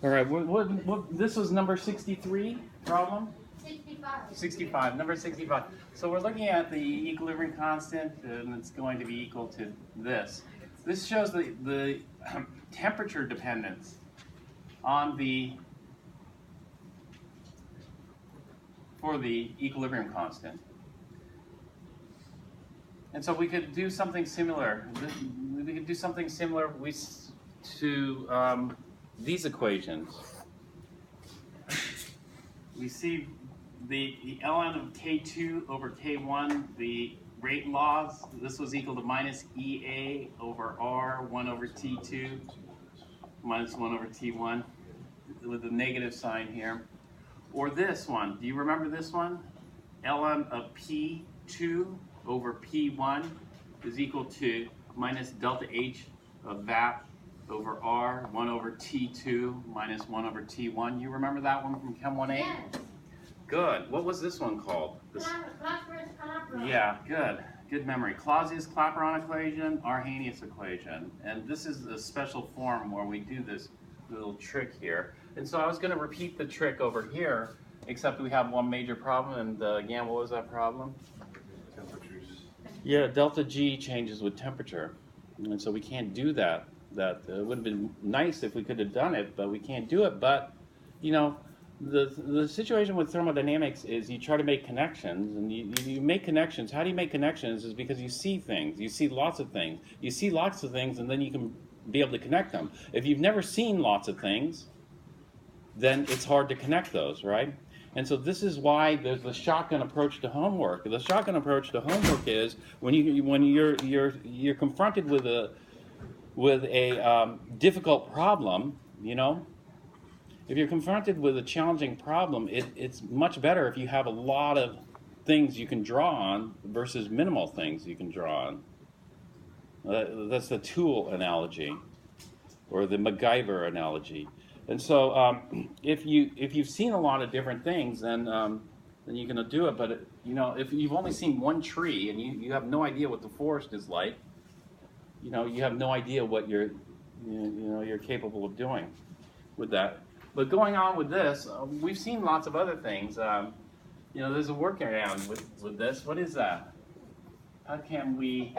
All right, this was number 63 problem? 65. 65, number 65. So we're looking at the equilibrium constant, and it's going to be equal to this. This shows the temperature dependence on for the equilibrium constant. And so we could do something similar. We could do something similar to these equations. We see the ln of K2 over K1, the rate laws. This was equal to minus EA over R, 1 over T2, minus 1 over T1, with the negative sign here. Or this one, do you remember this one? ln of P2 over P1 is equal to minus delta H of that over R, 1 over T2 minus 1 over T1. You remember that one from Chem 1A? Yes. Good. What was this one called? Clapeyron. Yeah, good. Good memory. Clausius-Clapeyron equation, Arrhenius equation. And this is a special form where we do this little trick here. And so I was going to repeat the trick over here, except we have one major problem. And again, what was that problem? Temperatures. Yeah, delta G changes with temperature. And so we can't do that. It would have been nice if we could have done it, but we can't do it. But, you know, the situation with thermodynamics is you try to make connections, and you make connections. How do you make connections? Is because you see things. You see lots of things. You see lots of things, and then you can be able to connect them. If you've never seen lots of things, then it's hard to connect those, right? And so this is why there's the shotgun approach to homework. The shotgun approach to homework is when you're confronted with a difficult problem, you know. If you're confronted with a challenging problem, it's much better if you have a lot of things you can draw on versus minimal things you can draw on. That's the tool analogy, or the MacGyver analogy. And so, if you've seen a lot of different things, then you can do it. But you know, if you've only seen one tree and you have no idea what the forest is like, you know, you have no idea what you're capable of doing with that. But going on with this, we've seen lots of other things. You know, there's a workaround with this. What is that? How can we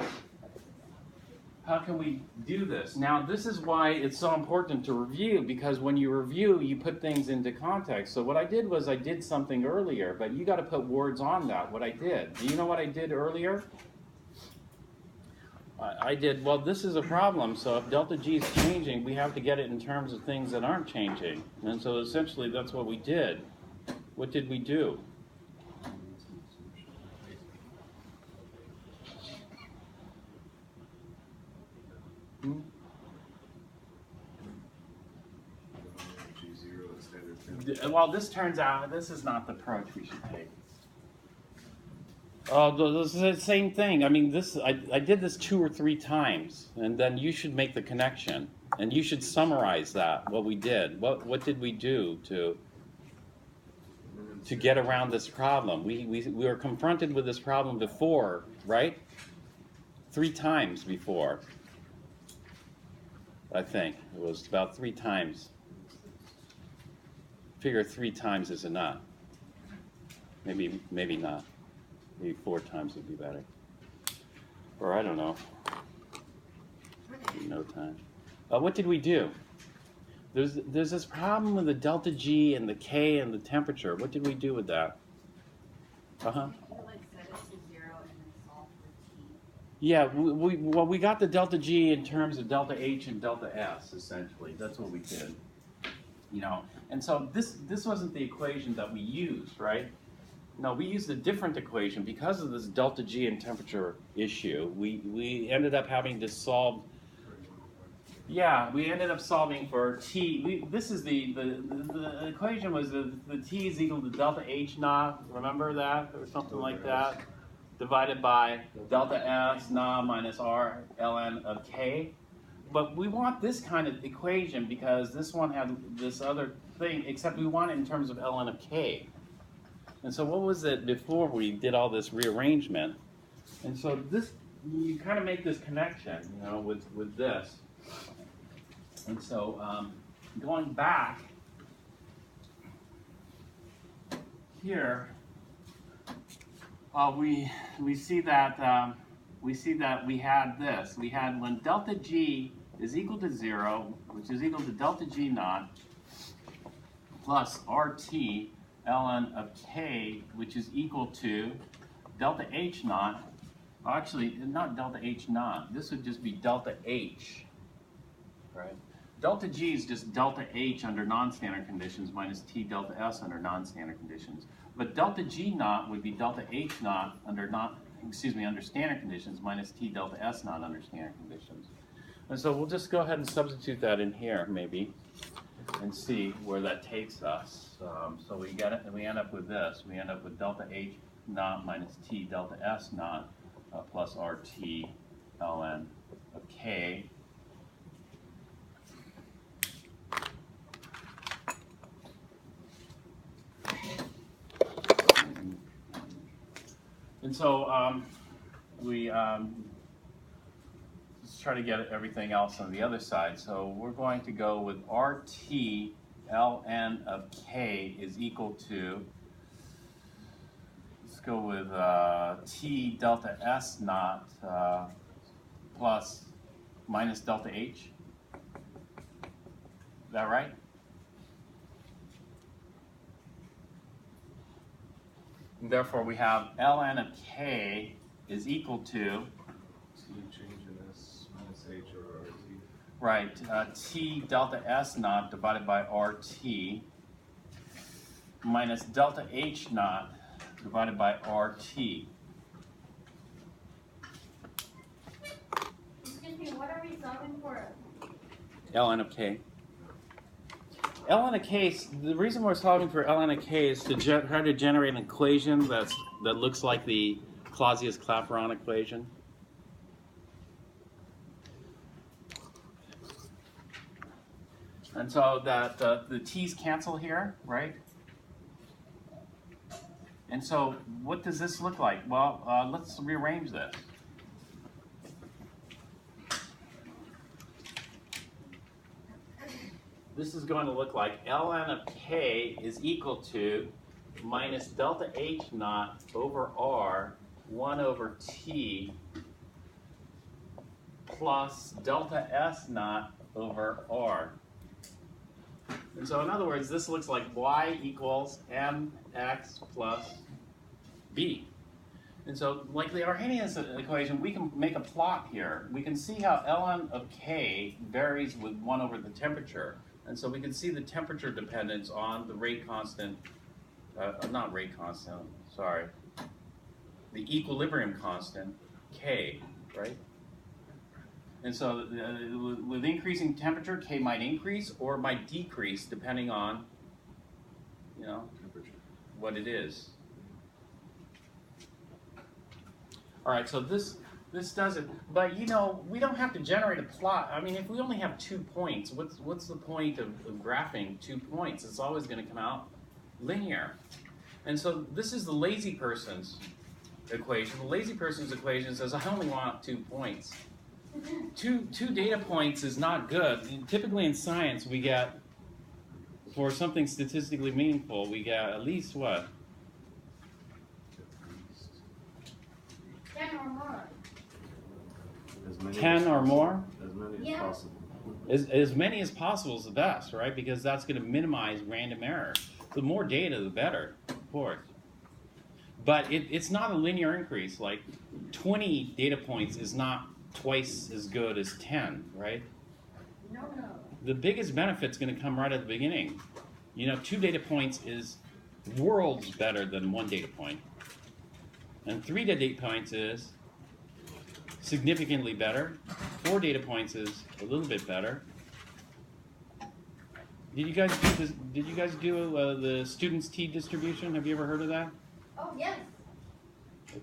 do this? Now, this is why it's so important to review, because when you review, you put things into context. So what I did was I did something earlier, but you got to put words on that, what I did. Do you know what I did earlier? I did, well, this is a problem, so if delta G is changing, we have to get it in terms of things that aren't changing. And so essentially that's what we did. What did we do? Well, this turns out this is not the approach we should take. This is the same thing. I mean, I did this 2 or 3 times, and then you should make the connection, and you should summarize that, what we did. What did we do to get around this problem? We were confronted with this problem before, right? 3 times before. I think it was about 3 times. Figure 3 times is enough. Maybe not. Maybe 4 times would be better. Or I don't know. No time. What did we do? There's this problem with the delta G and the K and the temperature. What did we do with that? Yeah, we got the delta G in terms of delta H and delta S, essentially. That's what we did. You know, and so this wasn't the equation that we used, right? No, we used a different equation because of this delta G and temperature issue. We ended up having to solve. Yeah, we ended up solving for T. This is the equation was the T is equal to delta H naught. Remember that, or something like that, divided by delta S naught minus R ln of K. But we want this kind of equation because this one had this other thing, except we want it in terms of ln of K. And so what was it before we did all this rearrangement? And so this, you kind of make this connection, you know, with this. And so going back, here, we see that we had this. We had when delta G is equal to 0, which is equal to delta G naught plus RT ln of K, which is equal to delta H naught. Actually, not delta H naught. This would just be delta H, right? Delta G is just delta H under non-standard conditions minus T delta S under non-standard conditions. But delta G naught would be delta H naught under under standard conditions minus T delta S naught under standard conditions. And so we'll just go ahead and substitute that in here maybe and see where that takes us. So we get it, and we end up with this. We end up with delta H naught minus T delta S naught plus RT ln of K. And so we let's try to get everything else on the other side. So we're going to go with RT ln of K is equal to, let's go with T delta S naught plus minus delta H. Is that right? And therefore, we have ln of K is equal to, changing this minus H or RT. right, T delta S naught divided by RT minus delta H naught divided by RT. Excuse me, what are we solving for? ln of K. ln of K, the reason we're solving for ln of K is to try to generate an equation that looks like the Clausius-Clapeyron equation. And so that the T's cancel here, right? And so what does this look like? Well, let's rearrange this. This is going to look like ln of K is equal to minus delta H naught over R 1 over T plus delta S naught over R. And so in other words, this looks like y equals mx plus b. And so like the Arrhenius equation, we can make a plot here. We can see how ln of K varies with 1 over the temperature. And so we can see the temperature dependence on the rate constant, not rate constant, sorry, the equilibrium constant, K, right? And so with increasing temperature, K might increase or might decrease depending on, you know, what it is. All right, so this does it. But, you know, we don't have to generate a plot. I mean, if we only have 2 points, what's the point of graphing 2 points? It's always going to come out linear. And so this is the lazy person's equation. The lazy person's equation says, I only want 2 points. Two data points is not good. And typically in science, we get, for something statistically meaningful, we get at least what? 10 or more. As many 10 or more? As many as Yeah. possible. As many as possible is the best, right? Because that's going to minimize random error. The more data, the better, of course. But it's not a linear increase. Like 20 data points is not twice as good as 10, right? No. The biggest benefit's going to come right at the beginning. You know, 2 data points is worlds better than 1 data point. And 3 data points is significantly better. 4 data points is a little bit better. Did you guys do this? Did you guys do the students' T distribution? Have you ever heard of that? Oh, yes.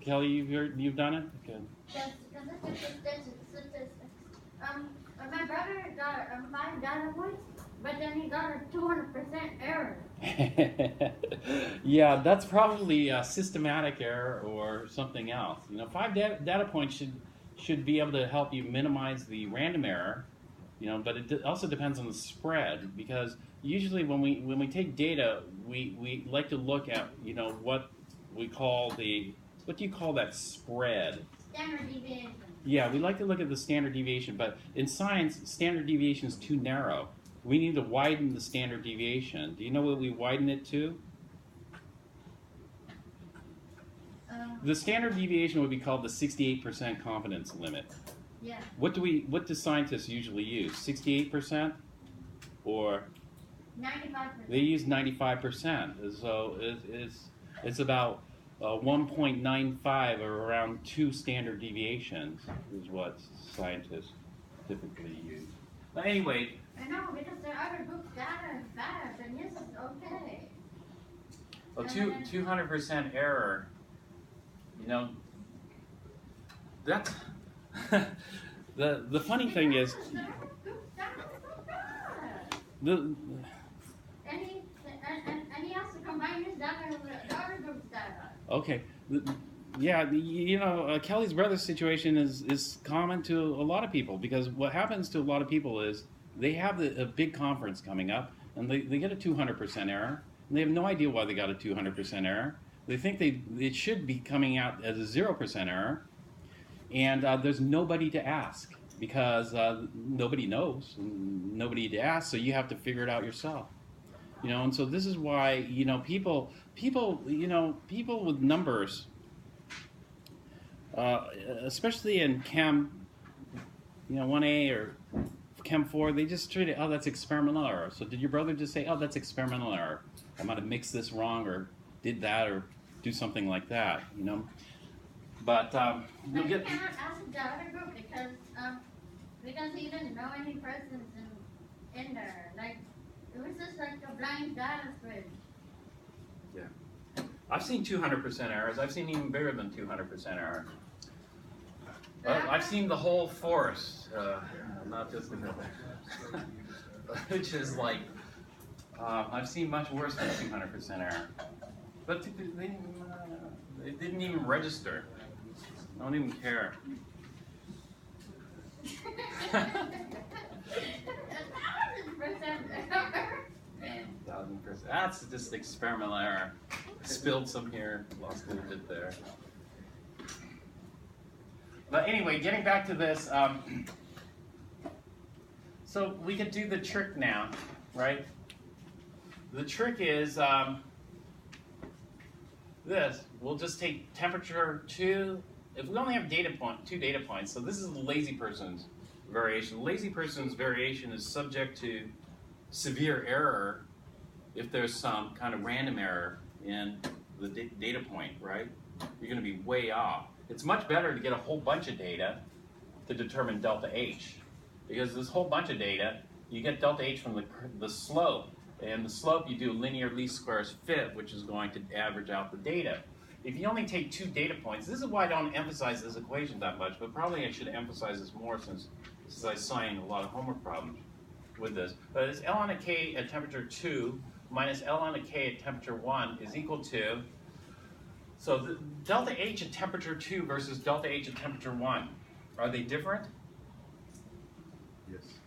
Kelly, you've done it? Okay. Yes, statistics. My brother got 5 data points, but then he got a 200% error. Yeah, that's probably a systematic error or something else. You know, 5 data points should be able to help you minimize the random error, You know, but it also depends on the spread, because usually when we take data, we like to look at, you know, what we call what do you call that spread? Standard deviation. Yeah, we like to look at the standard deviation, but in science, standard deviation is too narrow. We need to widen the standard deviation. Do you know what we widen it to? The standard deviation would be called the 68% confidence limit. Yeah. What do scientists usually use? 68%? Or 95%. they use 95%. So it's about 1.95 or around 2 standard deviations is what scientists typically use. But anyway, I know, because there are other groups data is bad, and this is okay. well, 200% error, you know, that's the funny thing is the And he has to combine his data with the other group's data. okay. Yeah, you know, Kelly's brother's situation is common to a lot of people, because what happens to a lot of people is they have a big conference coming up, and they get a 200% error, and they have no idea why they got a 200% error. They think it should be coming out as a 0% error, and there's nobody to ask, because nobody knows, nobody to ask, so you have to figure it out yourself. You know, and so this is why, you know, people with numbers, especially in Chem, you know, 1A or Chem 4, they just treat it, oh, that's experimental error. So did your brother just say, oh, that's experimental error? I might have mixed this wrong, or did that, or do something like that, you know? But you'll get. You cannot ask the other group because he didn't know any persons in there. Like, it was just like a blind data spread. Yeah. I've seen 200% errors. I've seen even bigger than 200% error. I've seen the whole forest, not just the which is like, I've seen much worse than 200% error. But they didn't even register. I don't even care. 1000%. That's just experimental error. Spilled some here, lost a little bit there. But anyway, getting back to this, so we could do the trick now, right? The trick is this. We'll just take temperature 2. If we only have 2 data points, so this is the lazy person's variation. The lazy person's variation is subject to severe error if there's some kind of random error in the data point, right? You're going to be way off. It's much better to get a whole bunch of data to determine delta H, because this whole bunch of data, you get delta H from the slope, and the slope you do linear least squares fit, which is going to average out the data. If you only take 2 data points, this is why I don't emphasize this equation that much, but probably I should emphasize this more since I assign a lot of homework problems with this. But it's L on a K at temperature 2 minus L on a K at temperature 1 is equal to, so the delta H at temperature 2 versus delta H at temperature 1, are they different? Yes.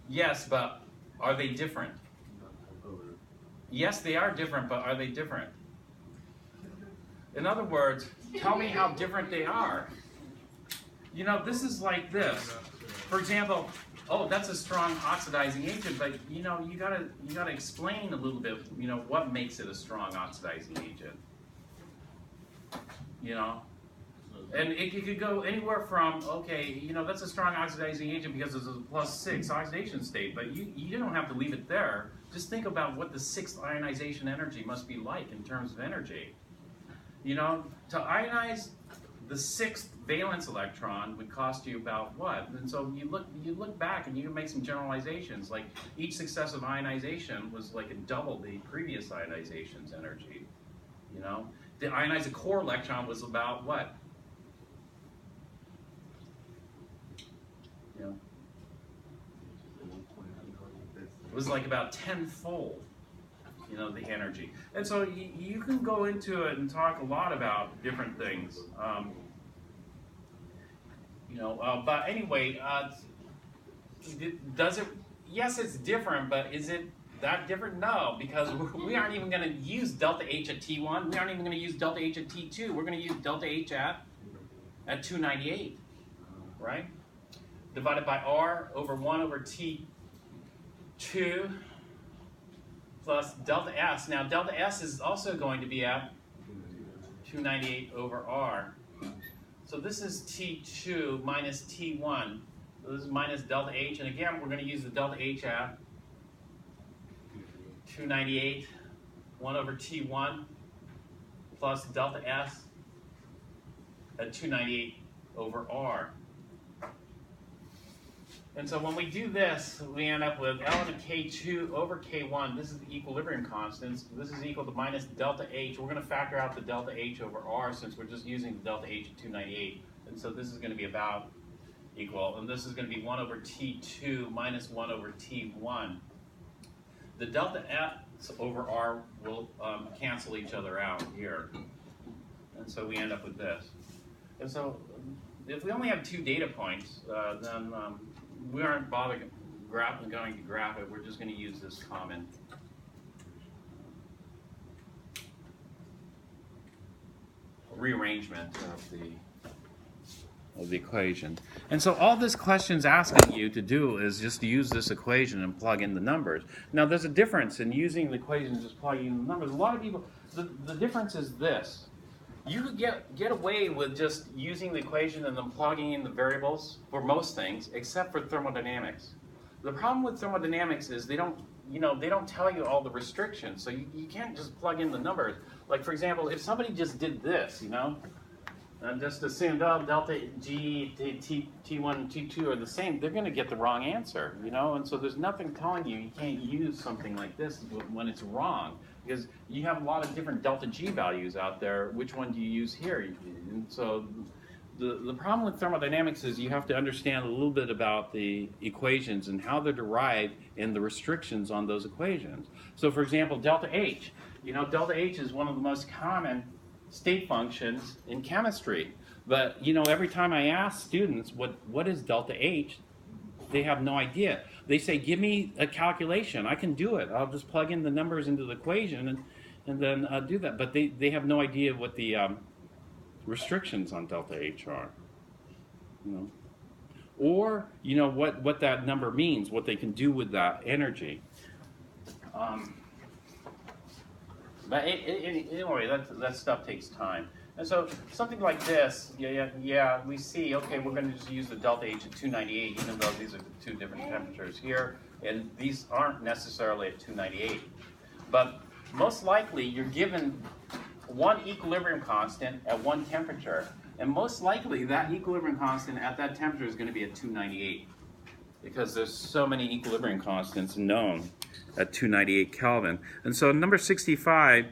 Yes, but are they different? Yes, they are different, but are they different? In other words, tell me how different they are. You know, this is like this. For example, oh, that's a strong oxidizing agent, but you know, you gotta explain a little bit, you know, what makes it a strong oxidizing agent. You know? And it could go anywhere from, okay, you know, that's a strong oxidizing agent because it's a +6 oxidation state, but you don't have to leave it there. Just think about what the 6th ionization energy must be like in terms of energy. You know, to ionize the 6th valence electron would cost you about what? And so you look back and you can make some generalizations, like each successive ionization was like a double the previous ionization's energy. You know, to ionize a core electron was about what? You know, it was like about 10-fold. You know, the energy. And so you can go into it and talk a lot about different things. You know, but anyway, Does it? Yes, it's different, but is it that different? No, because we aren't even going to use delta H at T1. We aren't even going to use delta H at T2. We're going to use delta H at 298, right? Divided by R over 1 over T2 plus delta S. Now, delta S is also going to be at 298 over R. So this is T2 minus T1. So this is minus delta H. And again, we're going to use the delta H at 298, 1 over T1 plus delta S at 298 over R. And so when we do this, we end up with ln of K2 over K1. This is the equilibrium constants. This is equal to minus delta H. We're going to factor out the delta H over R since we're just using the delta H at 298. And so this is going to be about equal. And this is going to be 1 over T2 minus 1 over T1. The delta S over R will cancel each other out here. And so we end up with this. And so if we only have 2 data points, then we aren't going to graph it. We're just going to use this common rearrangement of the equation. And so all this question's asking you to do is just to use this equation and plug in the numbers. Now there's a difference in using the equation and just plugging in the numbers. A lot of people, the difference is this. You could get away with just using the equation and then plugging in the variables for most things, except for thermodynamics. The problem with thermodynamics is they don't tell you all the restrictions, so you can't just plug in the numbers. Like for example, if somebody just did this, and just assumed, oh, delta G, T1, and T2 are the same, they're going to get the wrong answer, And so there's nothing telling you can't use something like this when it's wrong, because you have a lot of different delta G values out there. Which one do you use here? And so the problem with thermodynamics is you have to understand a little bit about the equations and how they're derived and the restrictions on those equations. So for example, delta H. Delta H is one of the most common state functions in chemistry. But every time I ask students what is delta H, they have no idea. They say, give me a calculation. I can do it. I'll just plug in the numbers into the equation and then do that. But they have no idea what the restrictions on delta H are. Or what that number means, what they can do with that energy. But anyway, that stuff takes time. And so something like this, we see, okay, we're going to just use the delta H at 298, even though these are 2 different temperatures here, and these aren't necessarily at 298. But most likely, you're given one equilibrium constant at one temperature, and most likely that equilibrium constant at that temperature is going to be at 298, because there's so many equilibrium constants known at 298 Kelvin. And so number 65,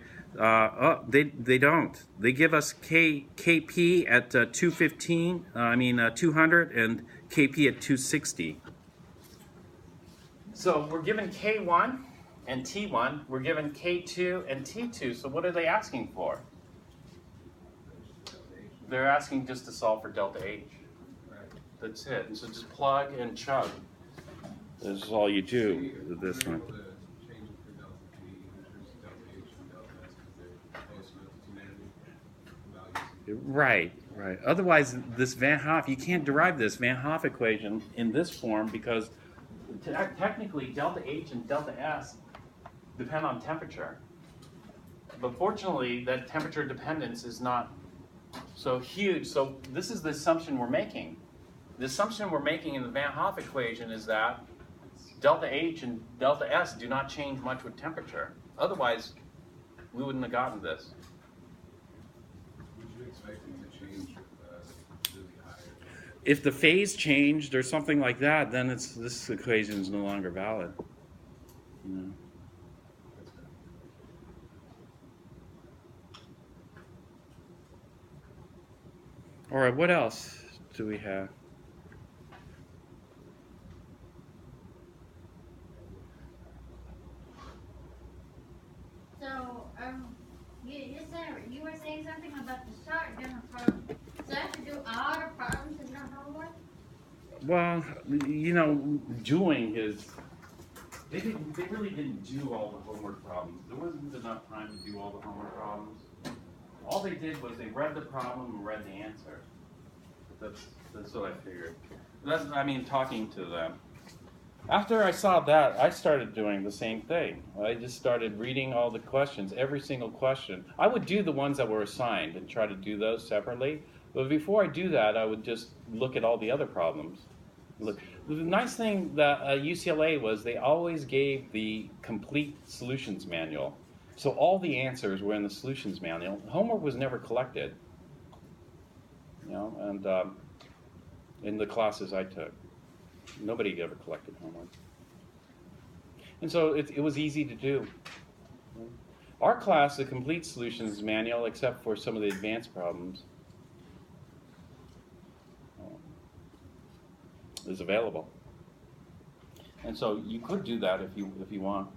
they don't. They give us Kp at 200 and Kp at 260. So we're given K1 and T1. We're given K2 and T2. So what are they asking for? They're asking just to solve for delta H. That's it. And so just plug and chug. This is all you do with this one. Right. Otherwise, this Van Hoff, you can't derive this Van Hoff equation in this form because technically delta H and delta S depend on temperature. But fortunately, that temperature dependence is not so huge. So this is the assumption we're making. The assumption we're making in the Van Hoff equation is that delta H and delta S do not change much with temperature. Otherwise, we wouldn't have gotten this. Would you expect it to change really higher? If the phase changed or something like that, then this equation is no longer valid. All right, what else do we have? So, you were saying something about the short dinner problem. So I have to do all the problems in the homework? Well, you know, doing is, they really didn't do all the homework problems. There wasn't enough time to do all the homework problems. All they did was they read the problem and read the answer. That's what I figured. I mean, talking to them. After I saw that, I started doing the same thing. I just started reading all the questions, every single question. I would do the ones that were assigned and try to do those separately. But before I do that, I would just look at all the other problems. Look, the nice thing that UCLA was they always gave the complete solutions manual. So all the answers were in the solutions manual. Homework was never collected. You know, and in the classes I took, nobody ever collected homework. And so it was easy to do. Our class, the complete solutions manual, except for some of the advanced problems, is available. And so you could do that if you want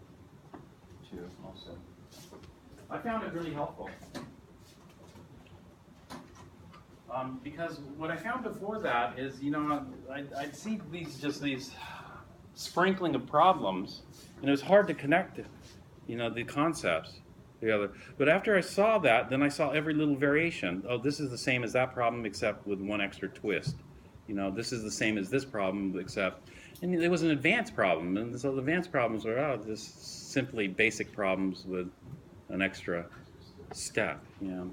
to also. I found it really helpful. Because what I found before that is, you know, I'd see these sprinkling of problems, and it was hard to connect, you know, the concepts together. But after I saw that, then I saw every little variation. Oh, this is the same as that problem, except with one extra twist. You know, this is the same as this problem, except, and it was an advanced problem, and so the advanced problems were just simply basic problems with an extra step. You know.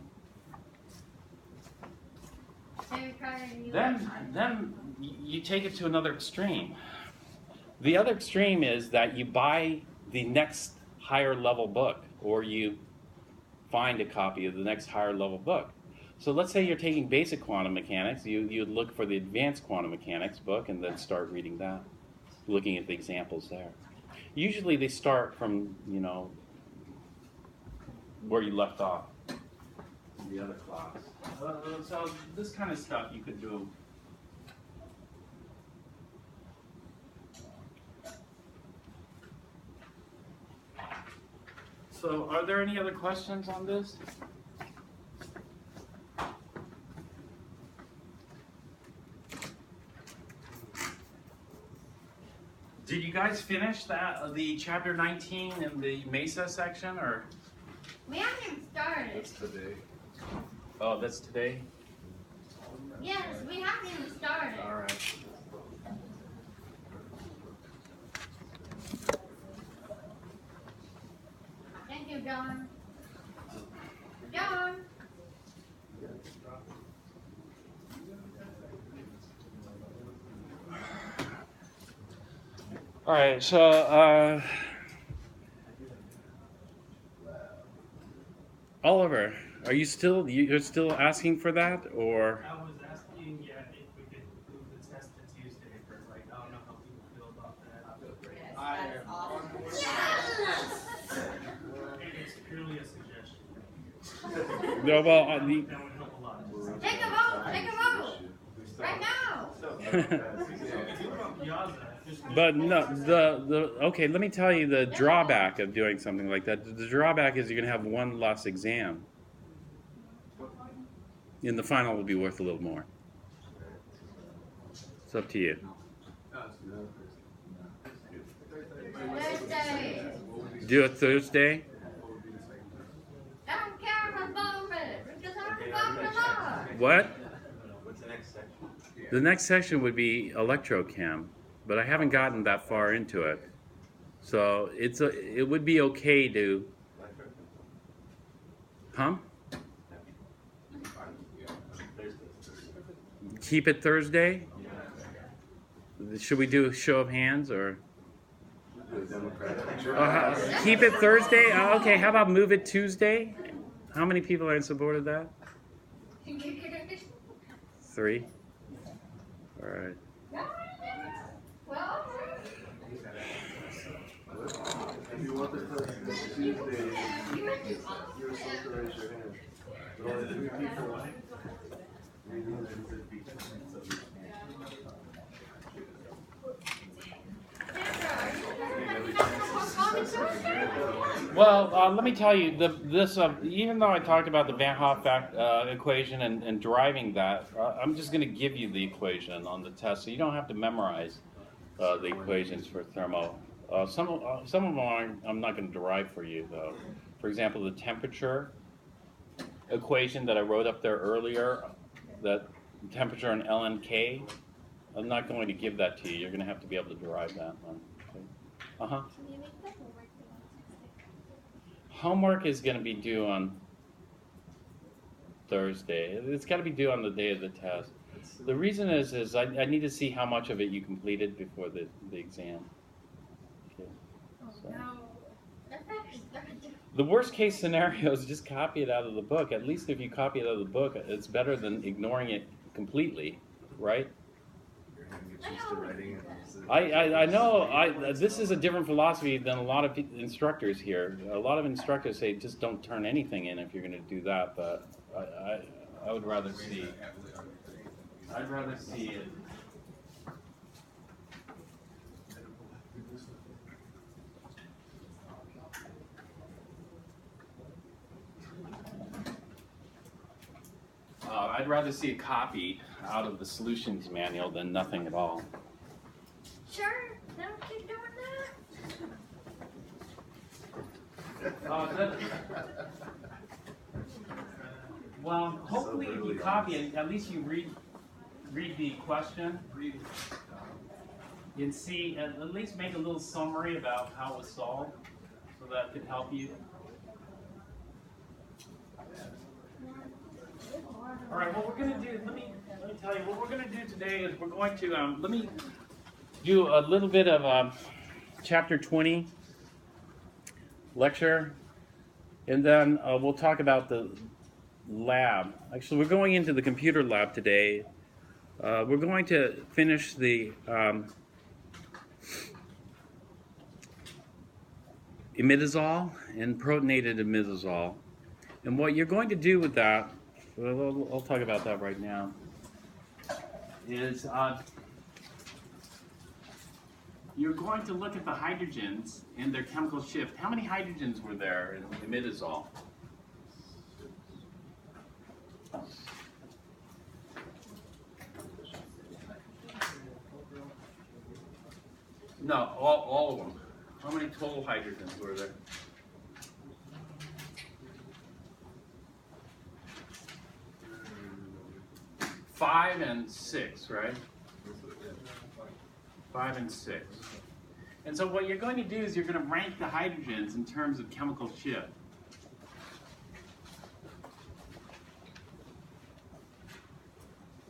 Then you take it to another extreme. The other extreme is that you buy the next higher level book, or you find a copy of the next higher level book. So let's say you're taking basic quantum mechanics, you'd look for the advanced quantum mechanics book and then start reading that, looking at the examples there. Usually they start from, you know, where you left off in the other class. So this kind of stuff you could do. So are there any other questions on this? Did you guys finish the chapter 19 in the MESA section, or? We haven't even started. That's today. Oh, that's today? Yes, we haven't even started. All right. Thank you, John. John. All right, so Oliver, are you you're still asking for that, or? I was asking, yeah, if we could move the test to Tuesday, but like, I don't know how people feel about that. Yes, that's awesome. It's purely a suggestion. No, well, That would help a lot. Take a vote. Take a vote. Right now. Piazza, but no, okay, let me tell you the drawback of doing something like that. The drawback is you're going to have one less exam. And the final will be worth a little more. It's up to you. Thursday. Do it Thursday? I don't care if I'm voting for it, because I'm voting for law. What? What's the next section? The next section would be electrochem, but I haven't gotten that far into it. So it would be okay to, keep it Thursday? Should we do a show of hands, or? Keep it Thursday? Okay, how about move it Tuesday? How many people are in support of that? 3? All right. Well, If you want the first Tuesday, you're supposed to raise your hand. But only 3 people. We need to be. Sandra, are you going to let me know want me to? Well, let me tell you, even though I talked about the Van Hoff equation and deriving that, I'm just going to give you the equation on the test, so you don't have to memorize the equations for thermo. Some of them I'm not going to derive for you, though. For example, the temperature equation that I wrote up there earlier, that temperature in LNK, I'm not going to give that to you. You're going to have to be able to derive that one. Okay. Uh-huh. Can you make the homework due on Tuesday? Homework is going to be due on Thursday. It's got to be due on the day of the test. The reason is I need to see how much of it you completed before the exam. Okay. So. No. That's actually good. The worst case scenario is just copy it out of the book. At least if you copy it out of the book, it's better than ignoring it completely, right? You're gonna get used to writing it. I know this is a different philosophy than a lot of instructors here. A lot of instructors say just don't turn anything in if you're going to do that, but I would rather see. I'd rather see it. I'd rather see a copy out of the solutions manual than nothing at all. Sure, don't keep doing that. Well, hopefully if you copy it, at least you read the question and see, at least make a little summary about how it was solved, so that could help you. All right, what we're going to do, let me tell you, what we're going to do today is we're going to, let me do a little bit of chapter 20 lecture, and then we'll talk about the lab. Actually, we're going into the computer lab today. We're going to finish the imidazole and protonated imidazole. And what you're going to do with that, well, I'll talk about that right now, is you're going to look at the hydrogens and their chemical shift. How many hydrogens were there in imidazole? No, all of them. How many total hydrogens were there? Five and six, right? 5 and 6. And so what you're going to do is you're going to rank the hydrogens in terms of chemical shift.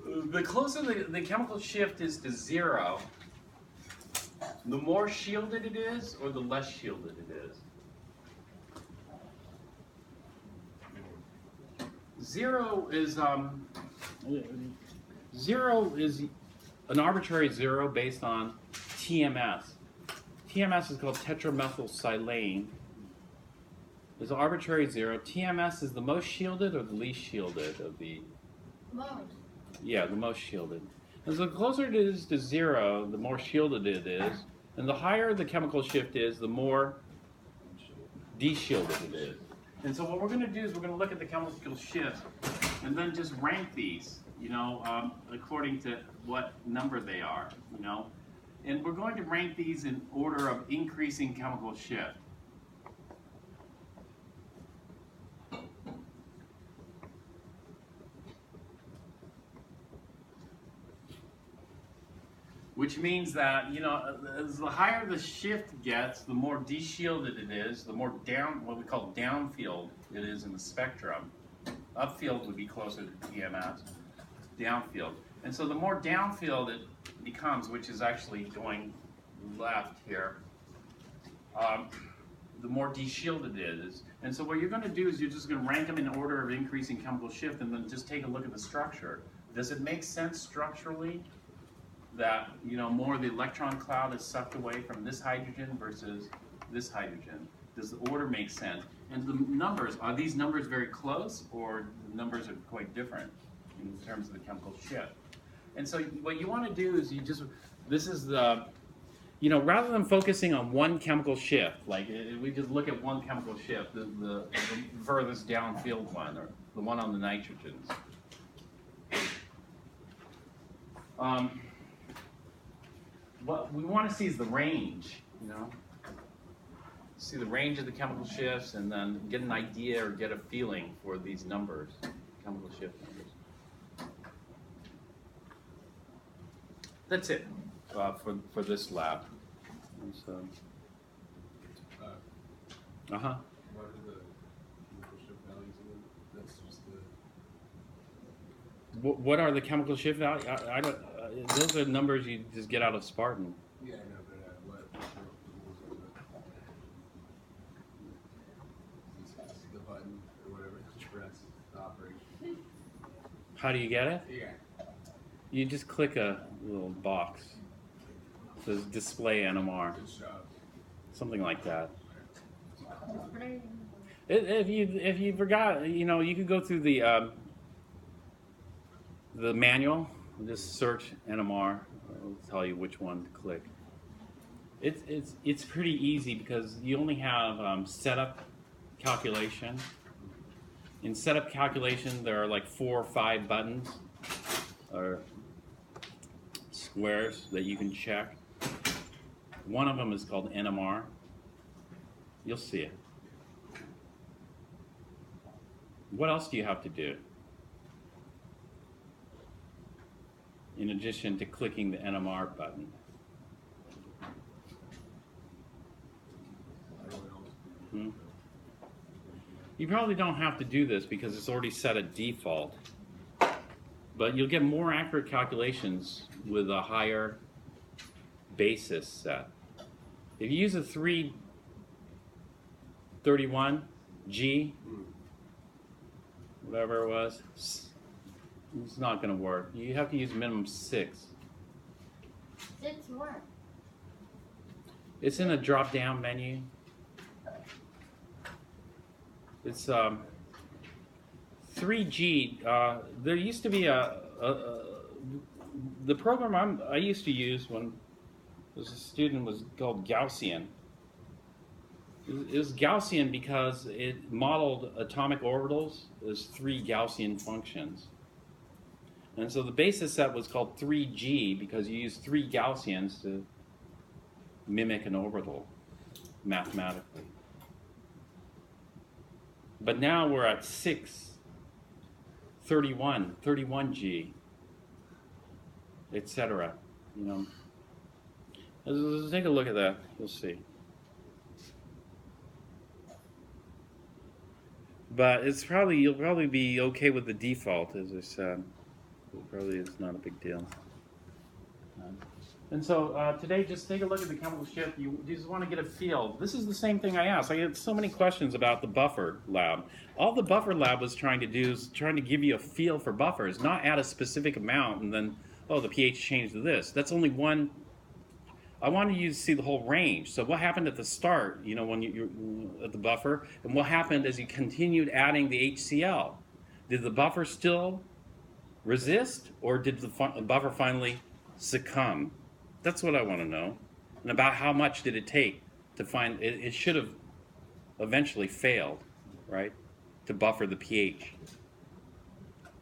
The closer the chemical shift is to 0, the more shielded it is, or the less shielded it is. 0 is an arbitrary 0 based on TMS. TMS is called tetramethylsilane. It's an arbitrary 0. TMS is the most shielded or the least shielded of the... Most. Yeah, the most shielded. And so the closer it is to 0, the more shielded it is. And the higher the chemical shift is, the more de-shielded it is. And so what we're going to do is we're going to look at the chemical shift and then just rank these, you know, according to what number they are, you know. And we're going to rank these in order of increasing chemical shift. Which means that, you know, as the higher the shift gets, the more de-shielded it is, the more what we call downfield it is in the spectrum. Upfield would be closer to TMS, downfield. And so the more downfield it becomes, which is actually going left here, the more de-shielded it is. And so what you're going to do is you're just going to rank them in order of increasing chemical shift and then just take a look at the structure. Does it make sense structurally that, you know, more of the electron cloud is sucked away from this hydrogen versus this hydrogen? Does the order make sense? And the numbers, are these numbers very close, or the numbers are quite different in terms of the chemical shift? And so what you want to do is this is the you know, rather than focusing on one chemical shift, like we just look at one chemical shift, the furthest downfield one, or the one on the nitrogens. What we want to see is the range, you know. See the range of the chemical shifts, and then get an idea or get a feeling for these numbers, chemical shift numbers. That's it for this lab. And so, What are the chemical shift values again? That's just the. what are the chemical shift values? I don't. Those are numbers you just get out of Spartan. Yeah, I know, but what? The button or whatever to press the operation. How do you get it? Yeah. You just click a little box. It says display NMR, Good job. something like that. If you forgot, you know, you could go through the manual, just search NMR. It'll tell you which one to click. It's pretty easy because you only have setup calculation. In setup calculation, there are like 4 or 5 buttons or squares that you can check. One of them is called NMR. You'll see it. What else do you have to do? In addition to clicking the NMR button. You probably don't have to do this because it's already set at default. But you'll get more accurate calculations with a higher basis set. If you use a 331G, whatever it was, it's not going to work. You have to use minimum 6. 6 what? It's in a drop-down menu. It's 3G. There used to be the program I used to use when I was a student was called Gaussian. It was Gaussian because it modeled atomic orbitals as 3 Gaussian functions. And so the basis set was called 3G because you use 3 Gaussians to mimic an orbital mathematically. But now we're at 31G, etc. You know, let's take a look at that. You'll see. But you'll probably be okay with the default, as I said. It's not a big deal. And so today, just take a look at the chemical shift. You just want to get a feel. This is the same thing I asked. I had so many questions about the buffer lab. All the buffer lab was trying to do is trying to give you a feel for buffers, not add a specific amount and then, oh, the pH changed to this. That's only one. I wanted you to see the whole range. So what happened at the start, you know, when you're at the buffer, and what happened as you continued adding the HCl? Did the buffer still resist, or did the buffer finally succumb? That's what I want to know. And about how much did it take to find it? It should have eventually failed, right, to buffer the pH.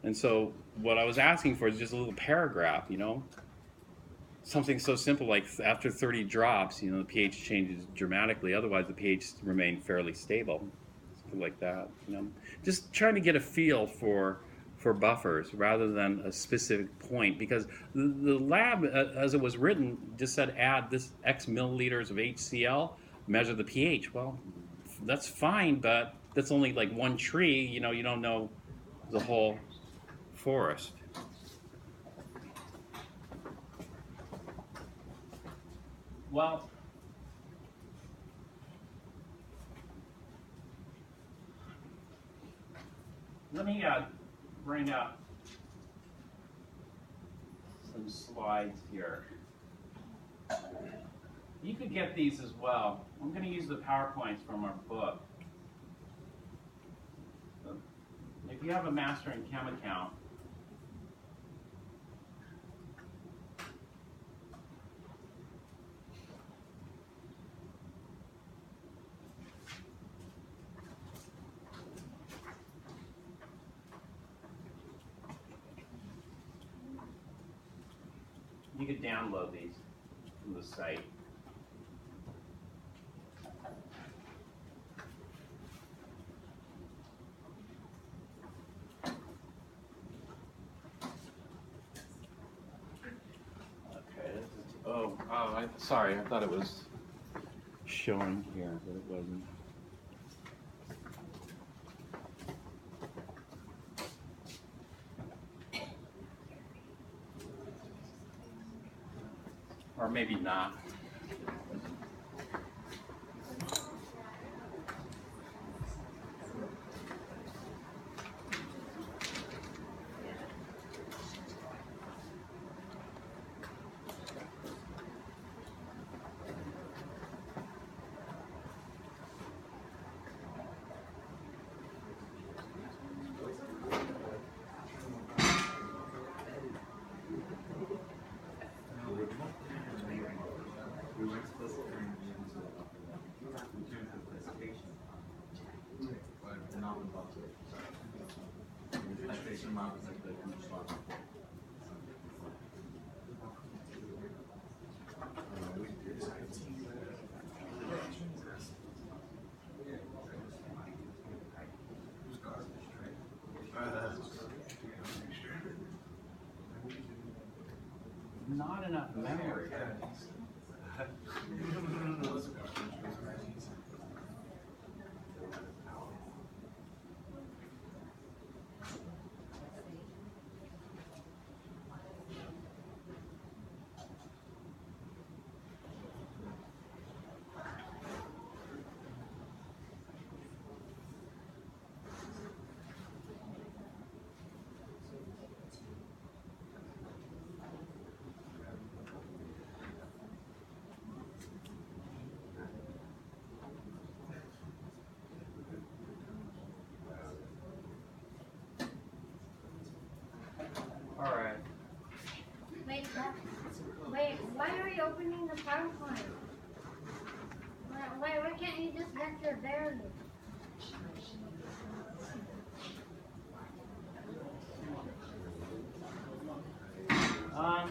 And so what I was asking for is just a little paragraph, you know, something so simple like after 30 drops, you know, the pH changes dramatically. Otherwise, the pH remained fairly stable, something like that. You know, just trying to get a feel for buffers rather than a specific point, because the lab, as it was written, just said add this X milliliters of HCl, measure the pH. Well, that's fine, but that's only like one tree. You know, you don't know the whole forest. Well, let me bring up some slides here. You could get these as well. I'm going to use the PowerPoints from our book. So if you have a Master in Chem account, You could download these from the site. Okay. Sorry, I thought it was showing here, but it wasn't. Or maybe not. Not enough memory. All right. Wait, why are you opening the PowerPoint? Why can't you just get your value? I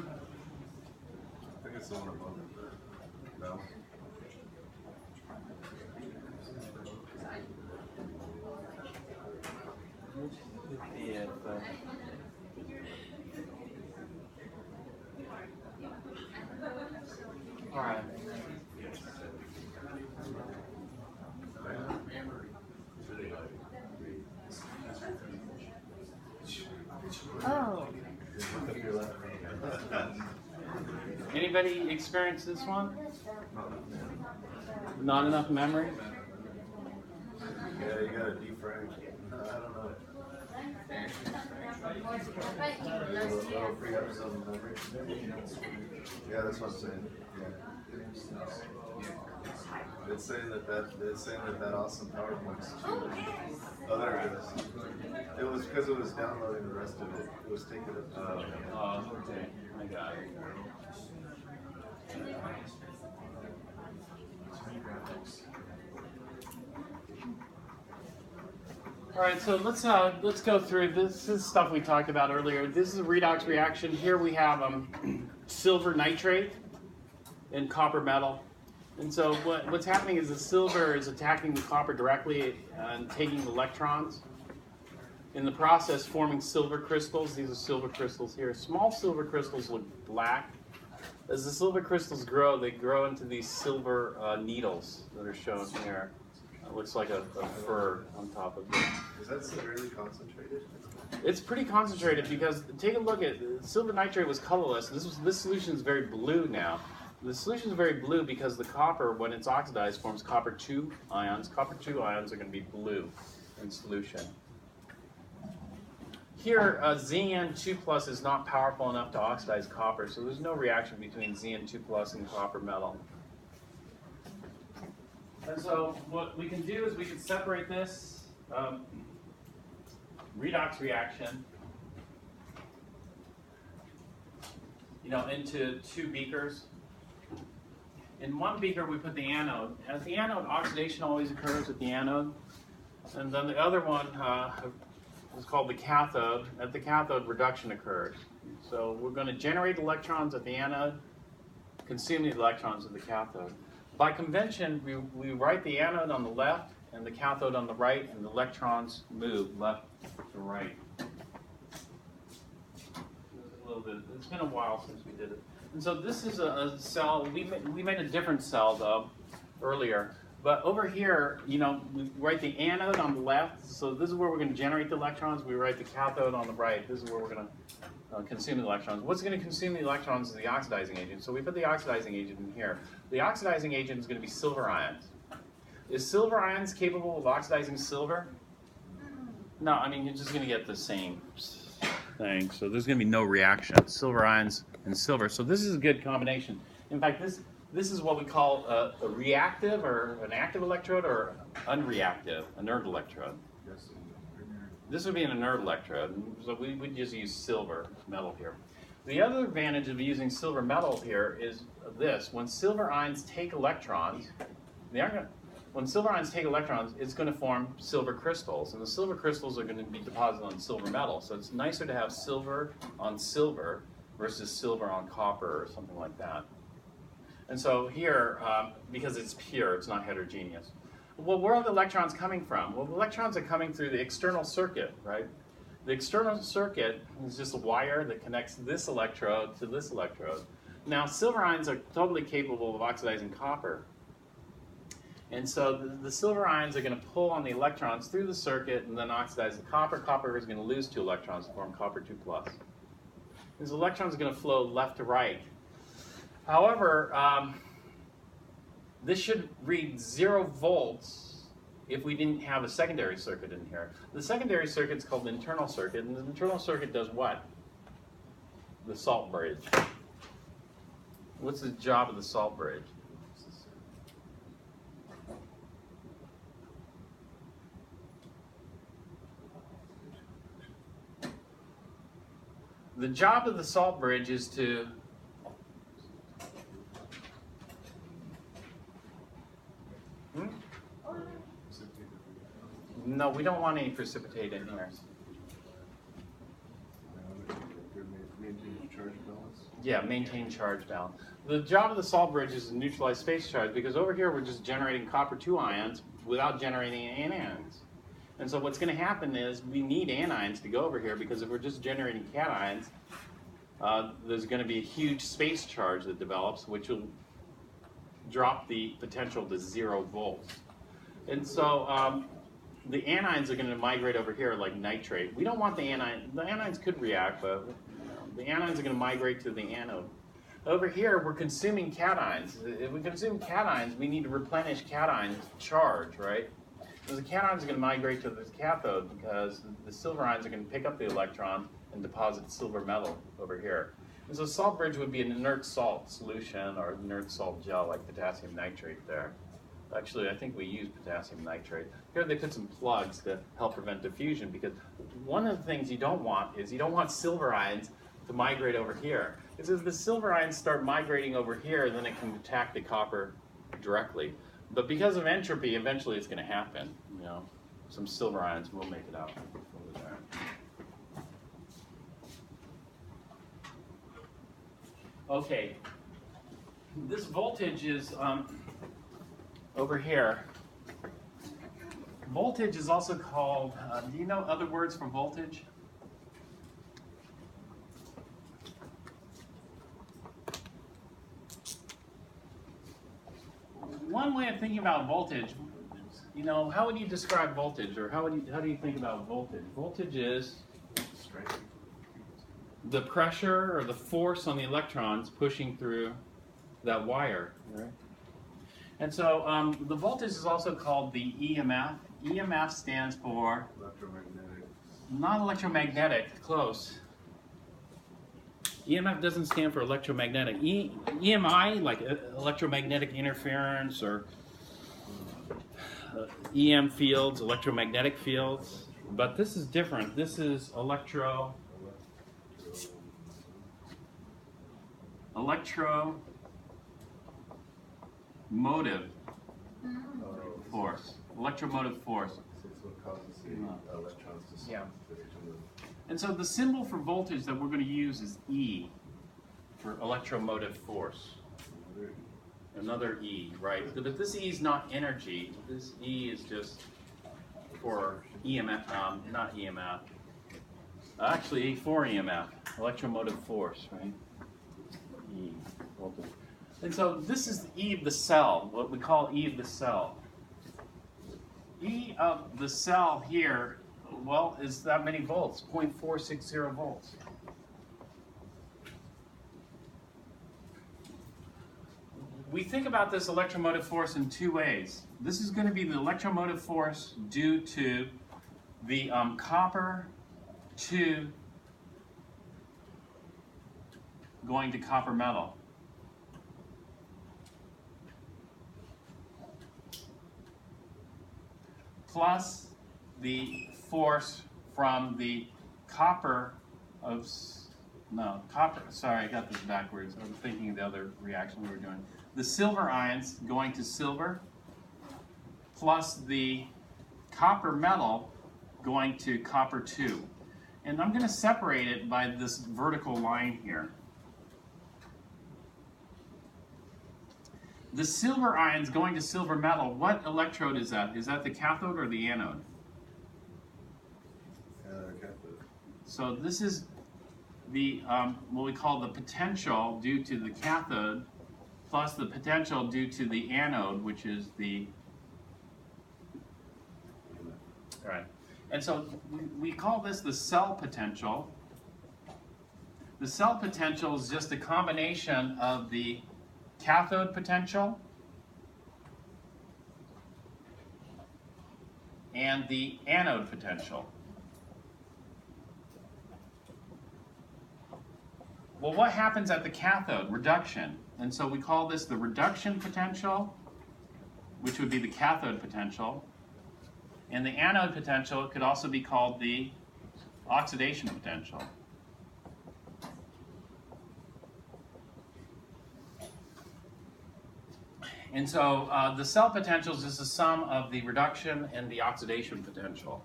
think it's the one above it. No? Yeah, but all right. Oh. Anybody experience this one? Not enough memory? Yeah, you gotta defrag. I don't know. That'll free up some memory. Yeah, that's what I'm saying. Yeah. It's saying that awesome PowerPoint's too. Oh, there it is. It was because it was downloading the rest of it. It was taking it. Okay. I got it. All right, so let's go through this. This is stuff we talked about earlier. This is a redox reaction. Here we have silver nitrate and copper metal. And so what's happening is the silver is attacking the copper directly and taking electrons. In the process, forming silver crystals. These are silver crystals here. Small silver crystals look black. As the silver crystals grow, they grow into these silver needles that are shown here. It looks like a fur on top of it. Is that severely concentrated? It's pretty concentrated because take a look at silver nitrate was colorless. This solution is very blue now. The solution is very blue because the copper, when it's oxidized, forms copper 2 ions. Copper 2 ions are going to be blue in solution. Here, Zn2+ is not powerful enough to oxidize copper, so there's no reaction between Zn2+ and copper metal. And so what we can do is we can separate this redox reaction, into two beakers. In one beaker we put the anode. At the anode, oxidation always occurs at the anode. And then the other one is called the cathode. At the cathode, reduction occurs. So we're going to generate electrons at the anode, consume the electrons at the cathode. By convention, we write the anode on the left and the cathode on the right, and the electrons move left to right. It's been a while since we did it. And so this is a cell. We made a different cell, though, earlier. But over here, you know, we write the anode on the left. So this is where we're going to generate the electrons. We write the cathode on the right. This is where we're going to consume the electrons. What's going to consume the electrons is the oxidizing agent. So we put the oxidizing agent in here. The oxidizing agent is going to be silver ions. Is silver ions capable of oxidizing silver? No, I mean, you're just going to get the same thing. So there's going to be no reaction. Silver ions and silver. So this is a good combination. In fact, this is what we call a reactive or an active electrode or unreactive, inert electrode. This would be an inert electrode, so we would just use silver metal here. The other advantage of using silver metal here is this. When silver ions take electrons, when silver ions take electrons, it's going to form silver crystals, and the silver crystals are going to be deposited on silver metal. So it's nicer to have silver on silver versus silver on copper or something like that. And so here, because it's pure, it's not heterogeneous. Well, where are the electrons coming from? Well, the electrons are coming through the external circuit, right? The external circuit is just a wire that connects this electrode to this electrode. Now, silver ions are totally capable of oxidizing copper. And so the silver ions are going to pull on the electrons through the circuit and then oxidize the copper. Copper is going to lose 2 electrons to form copper 2+. These electrons are going to flow left to right. However, this should read 0 volts if we didn't have a secondary circuit in here. The secondary circuit is called the internal circuit, and the internal circuit does what? The salt bridge. What's the job of the salt bridge? The job of the salt bridge is to No, we don't want any precipitate in here. Maintain charge balance? Yeah, maintain charge balance. The job of the salt bridge is to neutralize space charge, because over here we're just generating copper 2 ions without generating anions. And so what's going to happen is we need anions to go over here, because if we're just generating cations, there's going to be a huge space charge that develops, which will drop the potential to 0 volts. And so the anions are going to migrate over here like nitrate. We don't want the anions. The anions could react, but the anions are going to migrate to the anode. Over here, we're consuming cations. If we consume cations, we need to replenish cation charge, right? So the cations are going to migrate to the cathode because the silver ions are going to pick up the electron and deposit silver metal over here. And so salt bridge would be an inert salt solution or inert salt gel like potassium nitrate there. Actually, I think we use potassium nitrate. Here they put some plugs to help prevent diffusion, because one of the things you don't want is you don't want silver ions to migrate over here. Because if the silver ions start migrating over here, then it can attack the copper directly. But because of entropy, eventually it's going to happen. You know, some silver ions will make it out over there. Okay, this voltage is over here. Voltage is also called, do you know other words for voltage? One way of thinking about voltage, you know, how would you describe voltage, or how do you think about voltage? Voltage is the pressure or the force on the electrons pushing through that wire, right? And so the voltage is also called the EMF. EMF stands for Electromagnetic. not electromagnetic, close. EMF doesn't stand for electromagnetic. EMI, like electromagnetic interference, or EM fields, electromagnetic fields. But this is different. This is electromotive force. Electromotive force. causes the electrons to Yeah. to move. And so the symbol for voltage that we're going to use is E for electromotive force. Another E, right? But this E is not energy. This E is just for EMF, not EMF. Actually, for EMF, electromotive force, right? E, voltage. And so this is the E of the cell, what we call E of the cell. E of the cell here, well, is that many volts, 0.460 volts. We think about this electromotive force in two ways. This is going to be the electromotive force due to the copper to going to copper metal. Plus the force from the copper of, no, copper, sorry, I got this backwards. I was thinking of the other reaction we were doing. The silver ions going to silver, plus the copper metal going to copper 2. And I'm going to separate it by this vertical line here. The silver ions going to silver metal, what electrode is that? Is that the cathode or the anode? Cathode. So this is the what we call the potential due to the cathode plus the potential due to the anode, which is the, all right. And so we call this the cell potential. The cell potential is just a combination of the cathode potential and the anode potential. Well, what happens at the cathode? Reduction. And so we call this the reduction potential, which would be the cathode potential. And the anode potential could also be called the oxidation potential. And so the cell potential is just the sum of the reduction and the oxidation potential.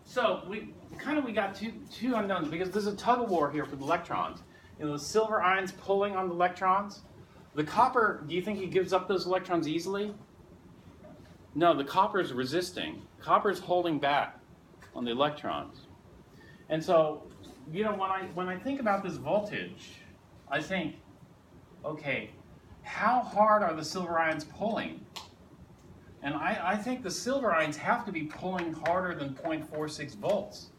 So we got two unknowns because there's a tug of war here for the electrons. You know, the silver ions pulling on the electrons. The copper, do you think it gives up those electrons easily? No, the copper is resisting. Copper is holding back on the electrons. And so, you know, when I think about this voltage, I think, okay, how hard are the silver ions pulling? And I think the silver ions have to be pulling harder than 0.46 volts.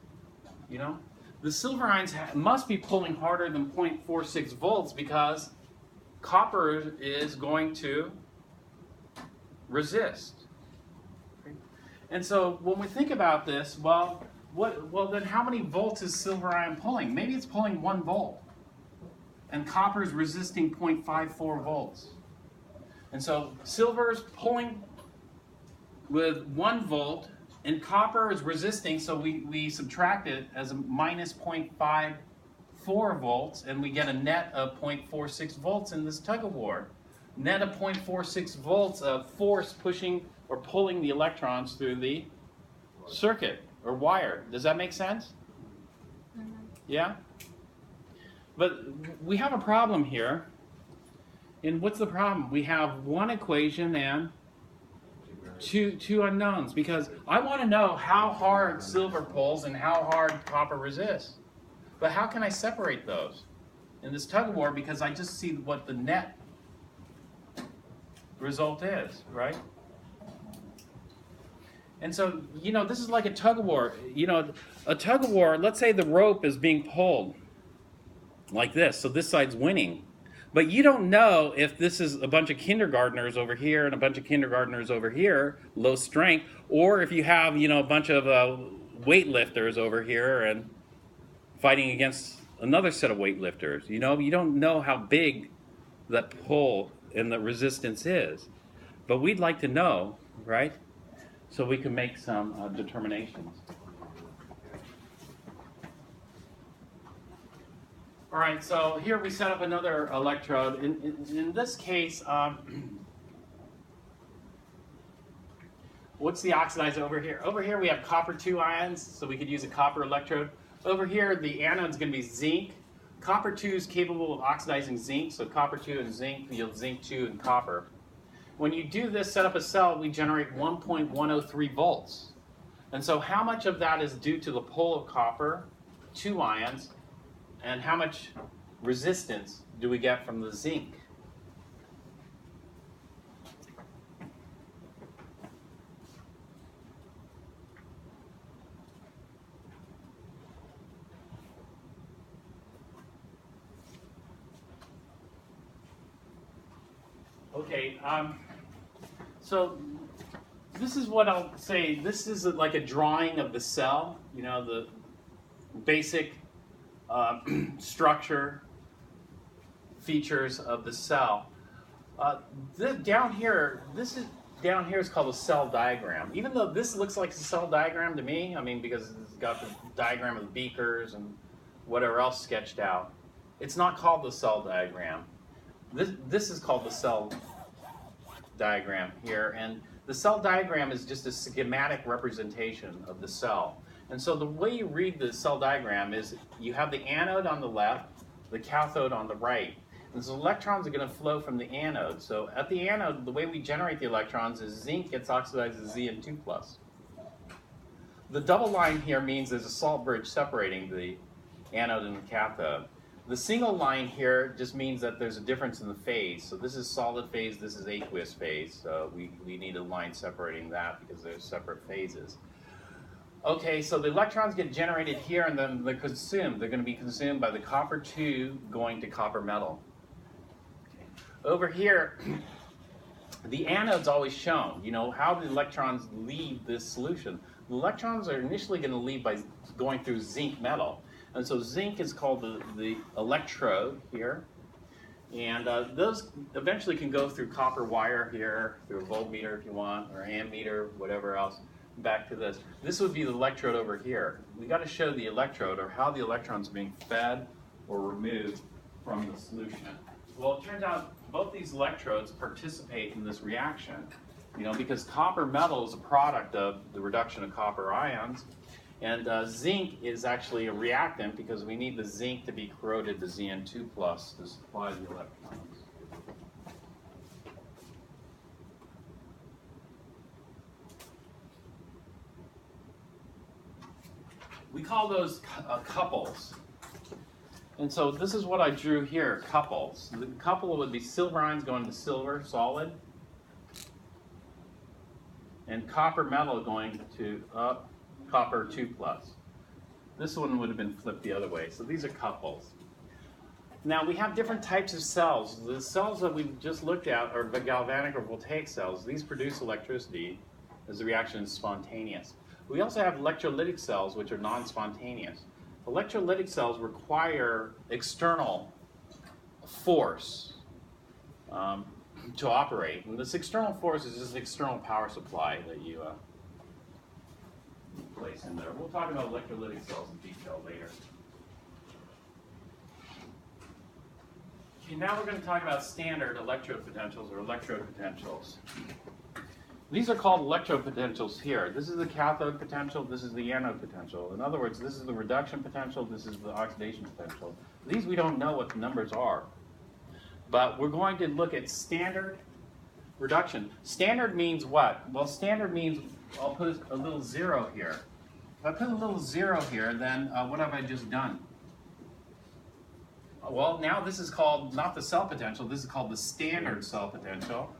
You know, the silver ions must be pulling harder than 0.46 volts because copper is going to resist. And so when we think about this, well, then how many volts is silver ion pulling? Maybe it's pulling 1 volt, and copper is resisting 0.54 volts. And so silver is pulling with 1 volt, and copper is resisting, so we subtract it as a minus 0.54 volts, and we get a net of 0.46 volts in this tug of war. Net of 0.46 volts of force pushing or pulling the electrons through the circuit or wire. Does that make sense? Mm-hmm. Yeah? But we have a problem here. And what's the problem? We have one equation and two unknowns, because I want to know how hard silver pulls and how hard copper resists. But how can I separate those in this tug of war? Because I just see what the net result is, right? And so, you know, this is like a tug of war. You know, a tug of war, let's say the rope is being pulled like this, so this side's winning. But you don't know if this is a bunch of kindergartners over here and a bunch of kindergartners over here, low strength, or if you have, you know, a bunch of weightlifters over here and fighting against another set of weightlifters. You know, you don't know how big that pull and the resistance is. But we'd like to know, right? So we can make some determinations. All right, so here we set up another electrode. In this case, what's the oxidized over here? Over here we have copper 2 ions, so we could use a copper electrode. Over here the anode is going to be zinc. Copper 2 is capable of oxidizing zinc, so copper 2 and zinc yield zinc 2 and copper. When you do this, set up a cell, we generate 1.103 volts. And so how much of that is due to the pull of copper, 2 ions, and how much resistance do we get from the zinc? Okay, so this is what I'll say. This is like a drawing of the cell, you know, the basic structure, features of the cell. Down here is called a cell diagram. Even though this looks like a cell diagram to me, I mean, because it's got the diagram of the beakers and whatever else sketched out, it's not called the cell diagram. This is called the cell diagram here, and the cell diagram is just a schematic representation of the cell. And so the way you read the cell diagram is you have the anode on the left, the cathode on the right. And so electrons are going to flow from the anode. So at the anode, the way we generate the electrons is zinc gets oxidized to Zn2+. The double line here means there's a salt bridge separating the anode and the cathode. The single line here just means that there's a difference in the phase. So this is solid phase, this is aqueous phase. So we need a line separating that because there's separate phases. Okay, so the electrons get generated here and then they're consumed. They're going to be consumed by the copper 2 going to copper metal. Okay. Over here, the anode's always shown. You know, how do the electrons leave this solution? The electrons are initially going to leave by going through zinc metal. And so zinc is called the electrode here. And those eventually can go through copper wire here, through a voltmeter if you want, or ammeter, whatever else, back to this. This would be the electrode over here. We got to show the electrode or how the electrons are being fed or removed from the solution. Well, it turns out both these electrodes participate in this reaction, you know, because copper metal is a product of the reduction of copper ions. And zinc is actually a reactant because we need the zinc to be corroded to Zn2+ to supply the electrons. We call those couples. And so this is what I drew here, couples. The couple would be silver ions going to silver, solid, and copper metal going to copper 2+. This one would have been flipped the other way. So these are couples. Now we have different types of cells. The cells that we just looked at are galvanic or voltaic cells. These produce electricity as the reaction is spontaneous. We also have electrolytic cells, which are non-spontaneous. Electrolytic cells require external force to operate. And this external force is just an external power supply that you place in there. We'll talk about electrolytic cells in detail later. Okay, now we're going to talk about standard electrode potentials or electrode potentials. These are called electrode potentials here. This is the cathode potential, this is the anode potential. In other words, this is the reduction potential, this is the oxidation potential. These we don't know what the numbers are. But we're going to look at standard reduction. Standard means what? Well, standard means, I'll put a little 0 here. If I put a little 0 here, then what have I just done? Well, now this is called not the cell potential, this is called the standard cell potential.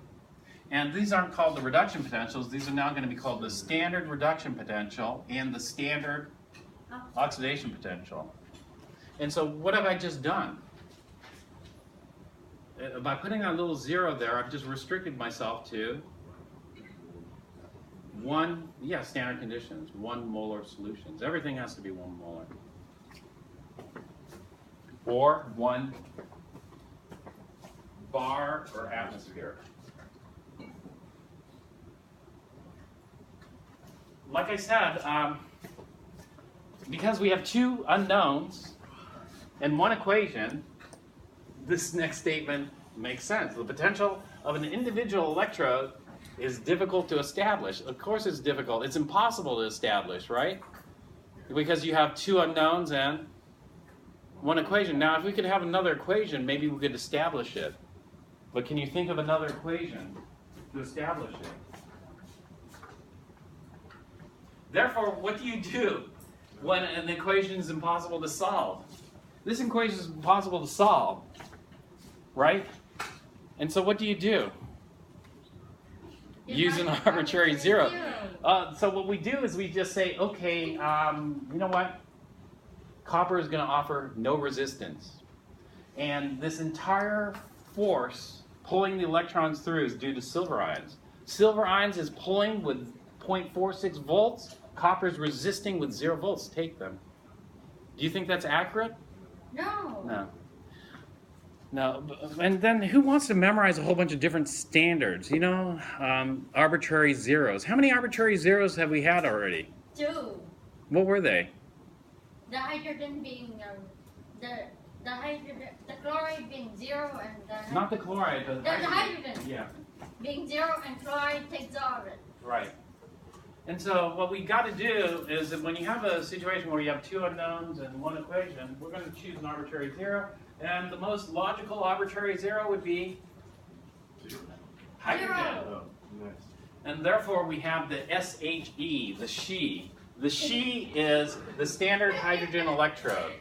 And these aren't called the reduction potentials, these are now going to be called the standard reduction potential and the standard oxidation potential. And so what have I just done? By putting a little 0 there, I've just restricted myself to standard conditions, 1 molar solutions. Everything has to be 1 molar. Or 1 bar or atmosphere. Like I said, because we have 2 unknowns, in one equation, this next statement makes sense. The potential of an individual electrode is difficult to establish. Of course it's difficult. It's impossible to establish, right? Because you have two unknowns and one equation. Now, if we could have another equation, maybe we could establish it. But can you think of another equation to establish it? Therefore, what do you do when an equation is impossible to solve? This equation is impossible to solve, right? And so what do? Use an arbitrary zero. So what we do is we just say, okay, you know what? Copper is going to offer no resistance. And this entire force pulling the electrons through is due to silver ions. Silver ions is pulling with 0.46 volts. Copper is resisting with 0 volts. Take them. Do you think that's accurate? No. No. No, and then who wants to memorize a whole bunch of different standards? You know, arbitrary zeros. How many arbitrary zeros have we had already? 2. What were they? The hydrogen being the hydrogen, the chloride being 0 and the Not the chloride, the hydrogen Yeah, being 0 and chloride takes all of it. right. And so what we got to do is that when you have a situation where you have two unknowns and one equation, we're going to choose an arbitrary zero. And the most logical arbitrary zero would be hydrogen. Zero. Oh, nice. And therefore we have the SHE, the She. The She is the standard hydrogen electrode.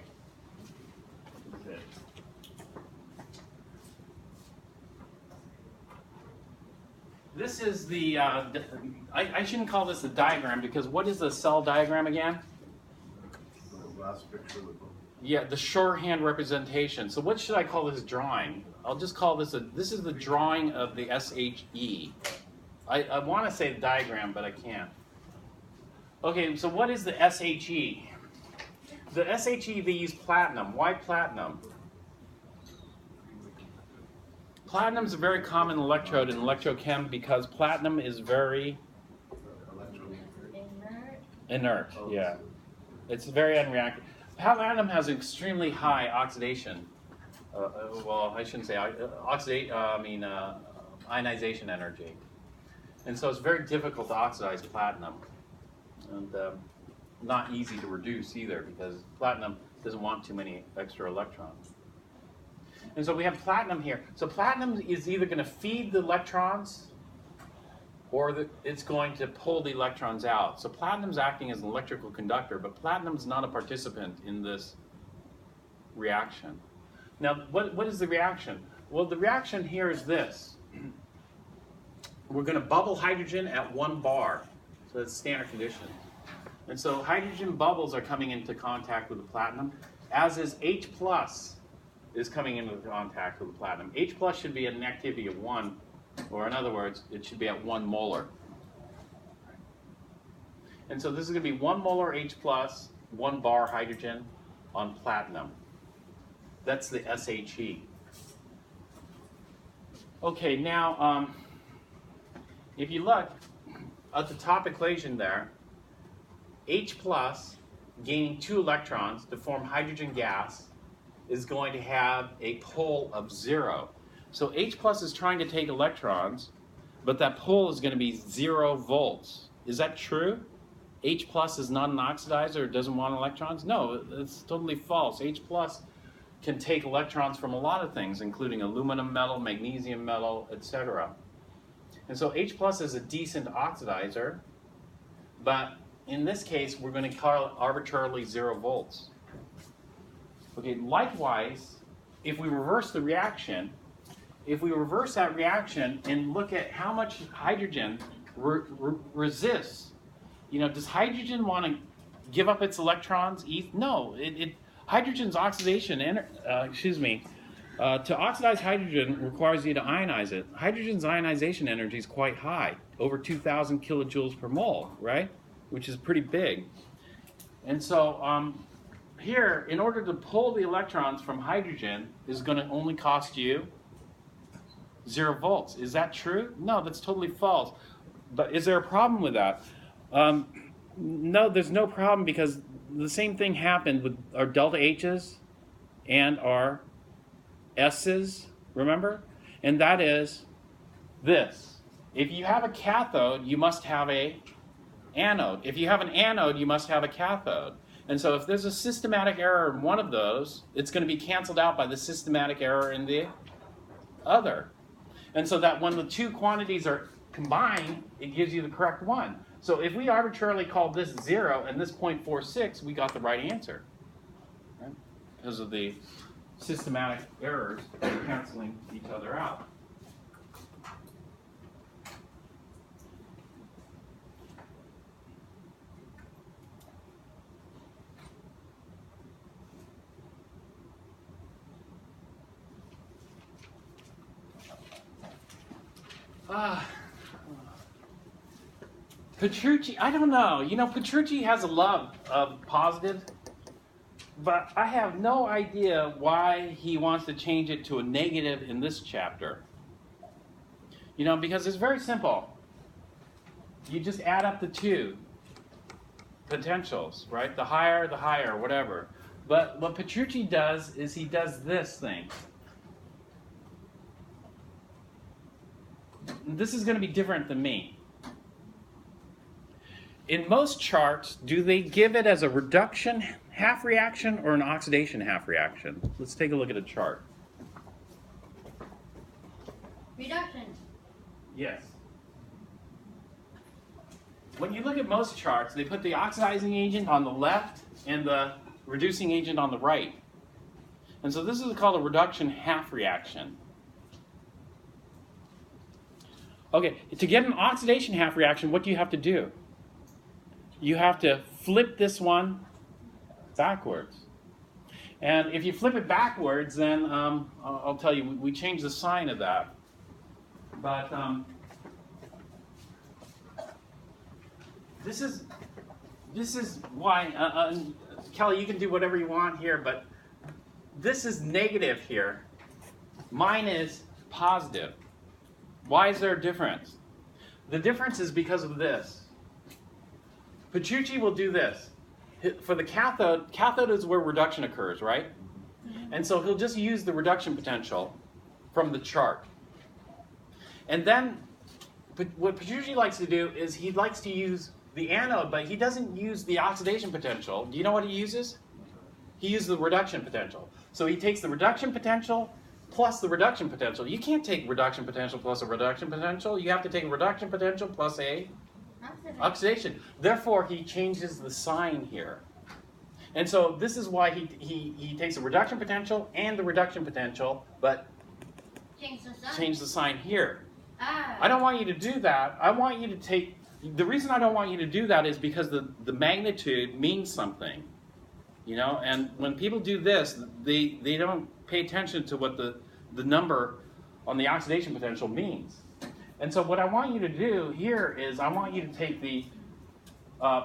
This is the, I shouldn't call this a diagram because what is the cell diagram again? The last picture of the book. Yeah, the shorthand representation. So what should I call this drawing? I'll just call this this is the drawing of the SHE. I want to say diagram, but I can't. Okay, so what is the SHE? The SHE, they use platinum. Why platinum? Platinum is a very common electrode in electrochem because platinum is very inert. Yeah, it's very unreactive. Platinum has extremely high oxidation. Well, I shouldn't say ionization energy, and so it's very difficult to oxidize platinum, and not easy to reduce either because platinum doesn't want too many extra electrons. And so we have platinum here. So platinum is either going to feed the electrons or it's going to pull the electrons out. So platinum's acting as an electrical conductor, but platinum's not a participant in this reaction. Now, what is the reaction? Well, the reaction here is this. We're going to bubble hydrogen at 1 bar. So that's standard condition. And so hydrogen bubbles are coming into contact with the platinum, as is H+ is coming into contact with the platinum. H+ should be at an activity of 1, or in other words, it should be at 1 molar. And so this is going to be 1 molar H+, 1 bar hydrogen on platinum. That's the SHE. Okay, now if you look at the top equation there, H+ gaining 2 electrons to form hydrogen gas is going to have a pull of 0. So H+ is trying to take electrons, but that pull is going to be 0 volts. Is that true? H+ is not an oxidizer, it doesn't want electrons? No, it's totally false. H+ can take electrons from a lot of things, including aluminum metal, magnesium metal, etc. And so H+ is a decent oxidizer, but in this case, we're going to call it arbitrarily 0 volts. Okay, likewise, if we reverse the reaction, if we reverse that reaction and look at how much hydrogen resists, you know, does hydrogen want to give up its electrons? No, hydrogen's oxidation, to oxidize hydrogen requires you to ionize it. Hydrogen's ionization energy is quite high, over 2,000 kilojoules per mole, right? Which is pretty big. And so here, in order to pull the electrons from hydrogen, is going to only cost you 0 volts. Is that true? No, that's totally false. But is there a problem with that? No, there's no problem because the same thing happened with our delta H's and our S's, remember? And that is this. If you have a cathode, you must have a anode. If you have an anode, you must have a cathode. And so if there's a systematic error in one of those, it's going to be canceled out by the systematic error in the other. And so that when the two quantities are combined, it gives you the correct one. So if we arbitrarily called this 0 and this 0.46, we got the right answer. Right? Because of the systematic errors canceling each other out. Petrucci, I don't know. You know, Petrucci has a love of positive, but I have no idea why he wants to change it to a negative in this chapter. You know, because it's very simple. You just add up the two potentials, right? The higher, whatever. But what Petrucci does is he does this thing. This is going to be different than me. In most charts, do they give it as a reduction half reaction or an oxidation half reaction? Let's take a look at a chart. Reduction. Yes. When you look at most charts, they put the oxidizing agent on the left and the reducing agent on the right. And so this is called a reduction half reaction. Okay, to get an oxidation half reaction, what do you have to do? You have to flip this one backwards. And if you flip it backwards, then I'll tell you, we change the sign of that. But this is why, Kelly, you can do whatever you want here, but this is negative here. Mine is positive. Why is there a difference? The difference is because of this. Petrucci will do this. For the cathode is where reduction occurs, right? And so he'll just use the reduction potential from the chart. And then what Petrucci likes to do is he likes to use the anode, but he doesn't use the oxidation potential. Do you know what he uses? He uses the reduction potential. So he takes the reduction potential plus the reduction potential. You can't take reduction potential plus a reduction potential. You have to take reduction potential plus a oxidation. Therefore, he changes the sign here. And so this is why he takes the reduction potential and the reduction potential, but change the sign here. I don't want you to do that. I want you to take, the reason I don't want you to do that is because the magnitude means something. You know, and when people do this, they don't pay attention to what the number on the oxidation potential means. And so what I want you to do here is I want you to take the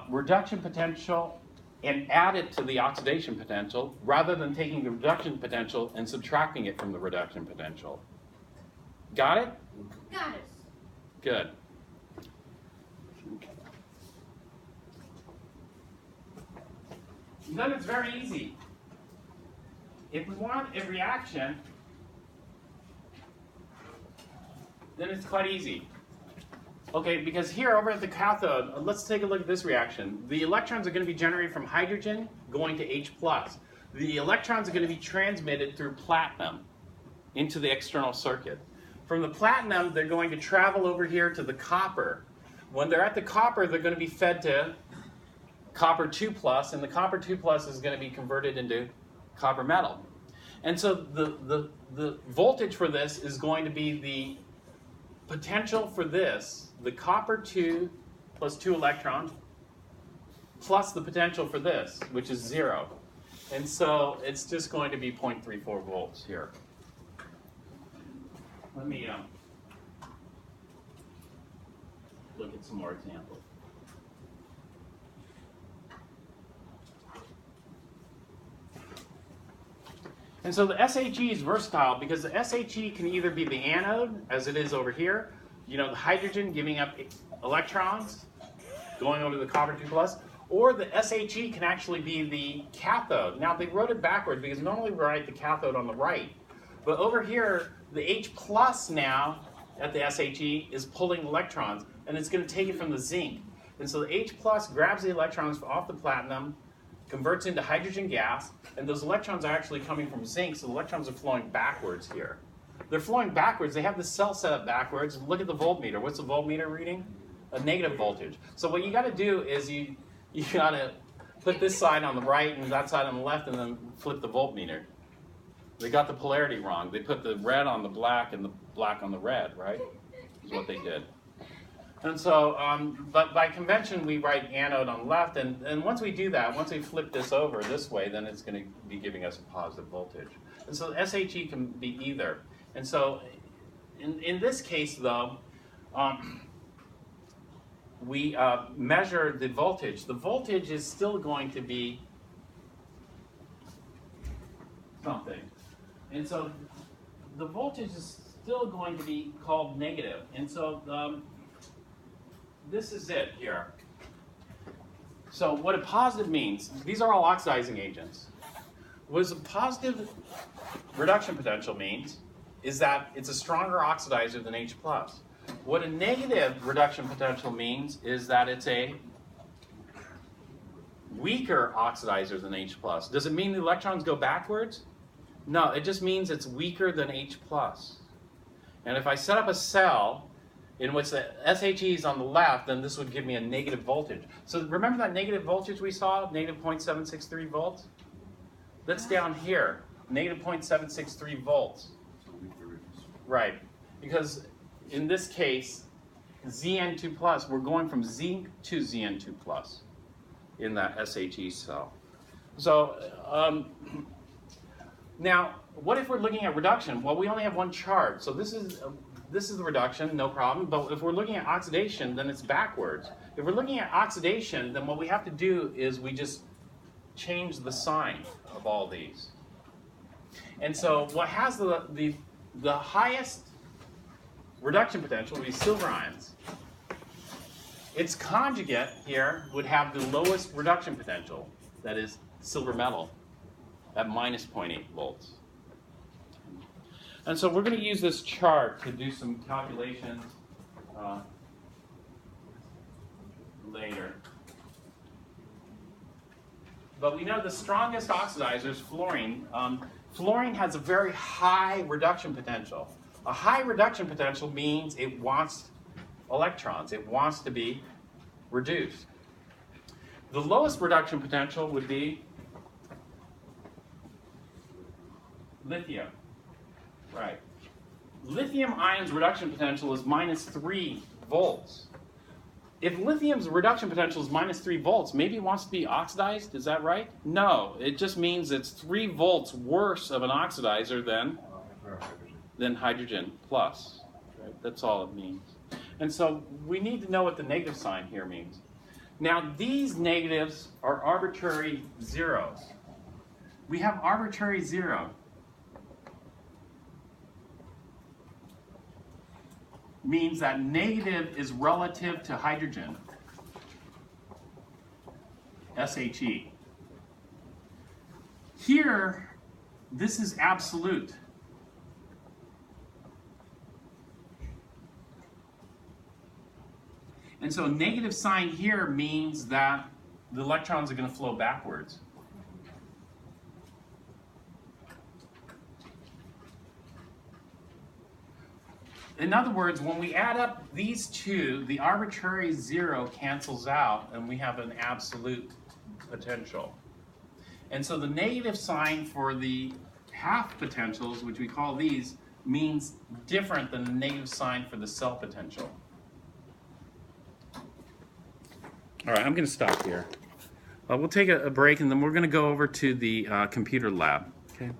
reduction potential and add it to the oxidation potential rather than taking the reduction potential and subtracting it from the reduction potential. Got it? Got it. Good. Then it's very easy. If we want a reaction, then it's quite easy. Okay, because here over at the cathode, let's take a look at this reaction. The electrons are going to be generated from hydrogen going to H+. The electrons are going to be transmitted through platinum into the external circuit. From the platinum, they're going to travel over here to the copper. When they're at the copper, they're going to be fed to copper 2+, and the copper 2+ is going to be converted into copper metal. And so the voltage for this is going to be the potential for this, the copper 2 plus 2 electrons, plus the potential for this, which is 0. And so it's just going to be 0.34 volts here. Let me look at some more examples. And so the SHE is versatile because the SHE can either be the anode, as it is over here, you know, the hydrogen giving up electrons, going over to the copper 2+, Or the SHE can actually be the cathode. Now they wrote it backwards because normally we write the cathode on the right. But over here, the H plus now at the SHE is pulling electrons, and it's going to take it from the zinc. And so the H plus grabs the electrons off the platinum, converts into hydrogen gas, and those electrons are actually coming from zinc, so the electrons are flowing backwards here. They're flowing backwards. They have the cell set up backwards. Look at the voltmeter. What's the voltmeter reading? A negative voltage. So what you got to do is you got to put this side on the right and that side on the left, and then flip the voltmeter. They got the polarity wrong. They put the red on the black and the black on the red, right? Is what they did. And so, but by convention, we write anode on the left, and once we do that, once we flip this over this way, then it's going to be giving us a positive voltage. And so SHE can be either. And so, in this case, though, we measure the voltage. The voltage is still going to be something. And so, the voltage is still going to be called negative. And so, this is it here. So what a positive means, these are all oxidizing agents. What a positive reduction potential means is that it's a stronger oxidizer than H+. What a negative reduction potential means is that it's a weaker oxidizer than H+. Does it mean the electrons go backwards? No, it just means it's weaker than H+. And if I set up a cell in which the SHE is on the left, then this would give me a negative voltage. So remember that negative voltage we saw, negative 0.763 volts? That's down here, negative 0.763 volts. Right, because in this case, Zn2+, we're going from zinc to Zn2+ in that SHE cell. So now, what if we're looking at reduction? Well, we only have one charge, so this is the reduction, no problem. But if we're looking at oxidation, then it's backwards. If we're looking at oxidation, then what we have to do is we just change the sign of all these. And so what has the highest reduction potential would be silver ions. Its conjugate here would have the lowest reduction potential, that is silver metal, at minus 0.8 volts. And so we're going to use this chart to do some calculations later. But we know the strongest oxidizer is fluorine. Fluorine has a very high reduction potential. A high reduction potential means it wants electrons. It wants to be reduced. The lowest reduction potential would be lithium. Right. Lithium ion's reduction potential is minus 3 volts. If lithium's reduction potential is minus 3 volts, maybe it wants to be oxidized, is that right? No, it just means it's 3 volts worse of an oxidizer than hydrogen plus. Right? That's all it means. And so we need to know what the negative sign here means. Now these negatives are arbitrary zeros. We have arbitrary zero. Means that negative is relative to hydrogen, SHE. Here, this is absolute. And so a negative sign here means that the electrons are going to flow backwards. In other words, when we add up these two, the arbitrary zero cancels out and we have an absolute potential. And so the negative sign for the half potentials, which we call these, means different than the negative sign for the cell potential. All right, I'm going to stop here. We'll take a break and then we're going to go over to the computer lab. Okay.